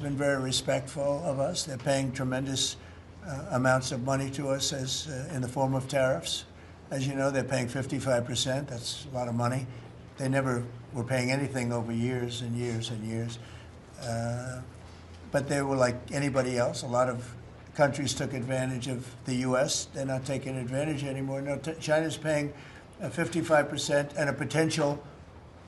Been very respectful of us. They're paying tremendous amounts of money to us as in the form of tariffs. As you know, they're paying 55%. That's a lot of money. They never were paying anything over years and years and years. But they were like anybody else. A lot of countries took advantage of the U.S. They're not taking advantage anymore. No, China's paying 55% and a potential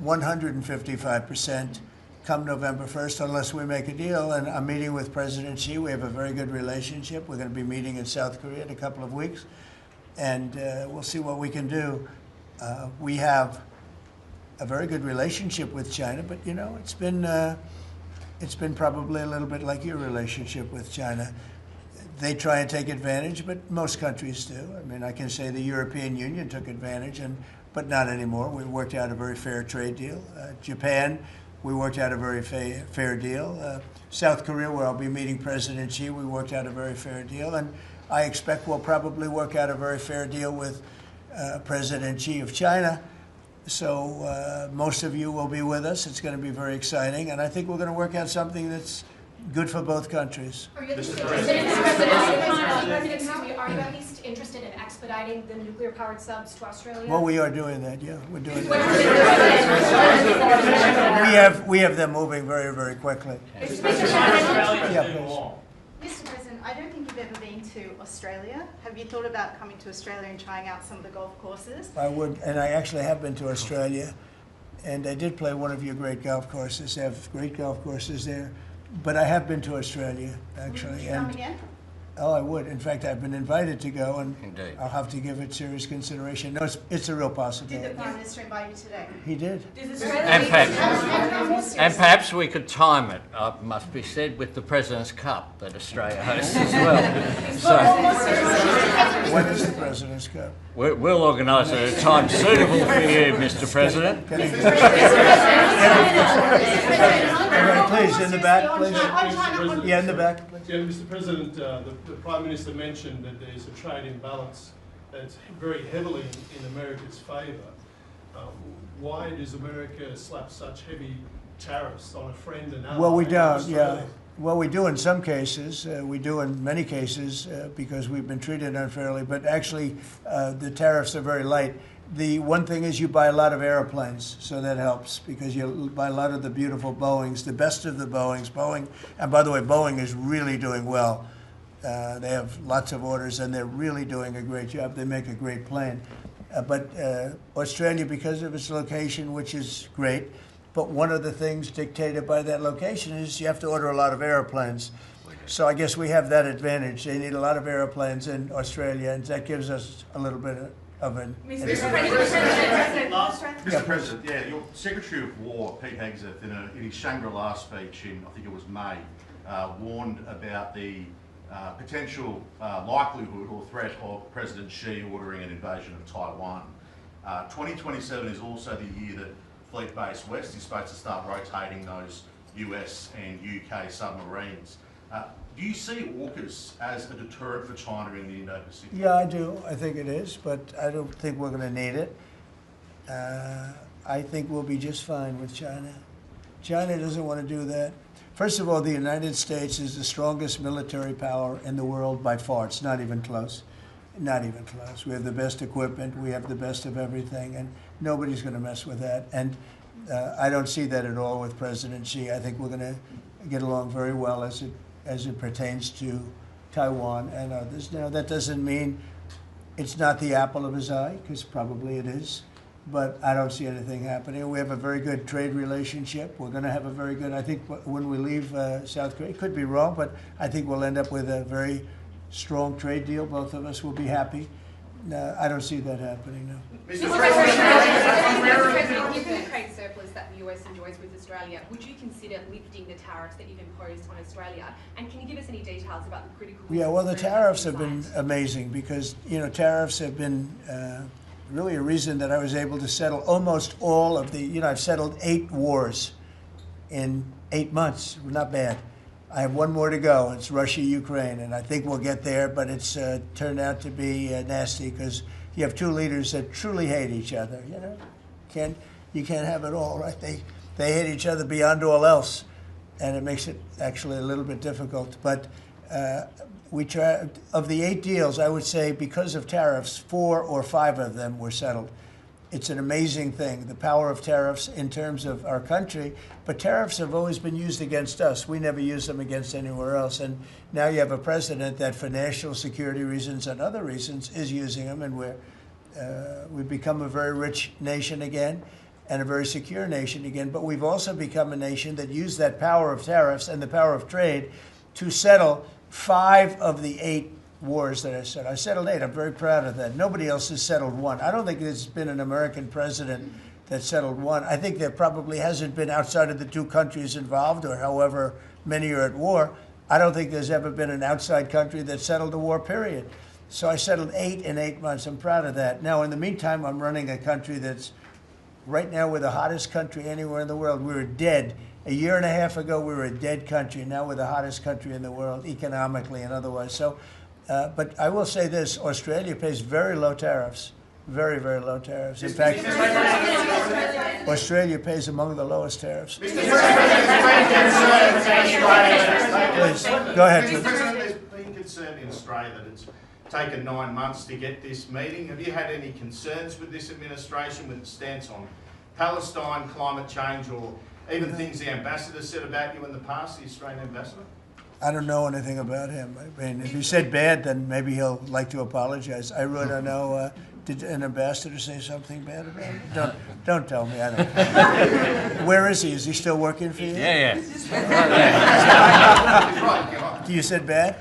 155% come November 1st, unless we make a deal. And I'm meeting with President Xi. We have a very good relationship. We're going to be meeting in South Korea in a couple of weeks, and we'll see what we can do. We have a very good relationship with China, but you know, it's been probably a little bit like your relationship with China. They try and take advantage, but most countries do. I mean, I can say the European Union took advantage, but not anymore. We worked out a very fair trade deal. Japan, we worked out a very fair deal. South Korea, where I'll be meeting President Xi, we worked out a very fair deal. And I expect we'll probably work out a very fair deal with President Xi of China. So most of you will be with us. It's going to be very exciting. And I think we're going to work out something that's good for both countries. Are you at least interested in expediting the nuclear-powered subs to Australia? Well, we are doing that, yeah. We're doing that. We have them moving very, very quickly. Mr. President, I don't think you've ever been to Australia. Have you thought about coming to Australia and trying out some of the golf courses? I would, and I actually have been to Australia, and I did play one of your great golf courses. They have great golf courses there. But I have been to Australia, actually. Would you come again? Oh, I would. In fact, I've been invited to go, and Indeed. I'll have to give it serious consideration. No, it's a real possibility. Did the Prime Minister invite you today? He did. And perhaps we could time it, must be said, with the President's Cup that Australia hosts as well. So, when is the President's Cup? We'll organise it at a time suitable for you, Mr. President. Please, in the back, please. Yeah, in the back. Yeah, Mr. President, the Prime Minister mentioned that there's a trade imbalance that's very heavily in America's favour. Why does America slap such heavy tariffs on a friend and ally? Well, we don't, yeah. Well, we do in some cases. We do in many cases because we've been treated unfairly. But actually, the tariffs are very light. The one thing is you buy a lot of airplanes, so that helps because you buy a lot of the beautiful Boeings, the best of the Boeings. Boeing, and by the way, Boeing is really doing well. They have lots of orders, and they're really doing a great job. They make a great plane. But Australia, because of its location, which is great, but one of the things dictated by that location is you have to order a lot of airplanes. So I guess we have that advantage. They need a lot of airplanes in Australia, and that gives us a little bit of an advantage. Mr. President, yeah, your Secretary of War, Pete Hegseth, in his Shangri-La speech in, I think it was May, warned about the potential likelihood or threat of President Xi ordering an invasion of Taiwan. 2027 is also the year that Fleet Base West is supposed to start rotating those US and UK submarines. Do you see AUKUS as a deterrent for China in the Indo-Pacific? Yeah, I do. I think it is, but I don't think we're going to need it. I think we'll be just fine with China. China doesn't want to do that. First of all, the United States is the strongest military power in the world by far. It's not even close. Not even close. We have the best equipment. We have the best of everything, and nobody's going to mess with that. And I don't see that at all with President Xi. I think we're going to get along very well as it pertains to Taiwan and others. Now, that doesn't mean it's not the apple of his eye, because probably it is, but I don't see anything happening. We have a very good trade relationship. We're going to have a very good, I think when we leave South Korea, it could be wrong, but I think we'll end up with a very strong trade deal. Both of us will be happy. I don't see that happening, no. Given the trade surplus that the US enjoys with Australia, would you consider lifting the tariffs that you've imposed on Australia? And can you give us any details about the critical? Yeah, well, the tariffs have been amazing because, you know, tariffs have been really a reason that I was able to settle almost all of the, you know, I've settled 8 wars in 8 months. Not bad. I have one more to go. It's Russia, Ukraine, and I think we'll get there, but it's turned out to be nasty because you have 2 leaders that truly hate each other, you know. You can't have it all, right? They hate each other beyond all else. and it makes it actually a little bit difficult. But we try, of the 8 deals, I would say because of tariffs, 4 or 5 of them were settled. It's an amazing thing, the power of tariffs in terms of our country. But tariffs have always been used against us. We never use them against anywhere else. And now you have a president that, for national security reasons and other reasons, is using them. And we've become a very rich nation again and a very secure nation again. But we've also become a nation that used that power of tariffs and the power of trade to settle 5 of the 8 wars that I settled. I settled 8. I'm very proud of that. Nobody else has settled 1. I don't think there's been an American president that settled 1. I think there probably hasn't been, outside of the 2 countries involved, or however many are at war. I don't think there's ever been an outside country that settled a war, period. So I settled 8 in 8 months. I'm proud of that. Now, in the meantime, I'm running a country that's, right now, we're the hottest country anywhere in the world. We were dead. A year and a half ago, we were a dead country. Now we're the hottest country in the world, economically and otherwise. So. But I will say this, Australia pays very low tariffs, very, very low tariffs. In fact, Australia pays among the lowest tariffs. Please, go ahead. Mr. President, there's been concern in Australia that it's taken 9 months to get this meeting. Have you had any concerns with this administration, with its stance on Palestine, climate change, or even things the ambassador said about you in the past, the Australian ambassador? I don't know anything about him. I mean, if he said bad, then maybe he'll like to apologize. I really don't know. Did an ambassador say something bad about him? Don't tell me. I don't know. Where is he? Is he still working for you? Yeah. You said bad?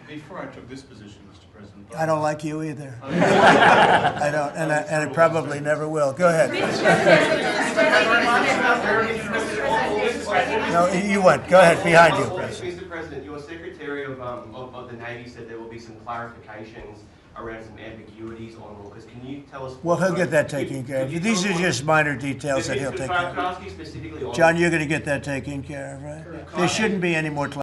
Before I took this position, Mr. President, I don't like you either. I don't, and I probably never will. Go ahead. No, you went. Go ahead. Behind you. Mr. President, your Secretary of the Navy said there will be some clarifications around some ambiguities on AUKUS. Can you tell us? Well, he'll get that taken care of. These are just minor details that he'll take care of. John, you're going to get that taken care of, right? There shouldn't be any more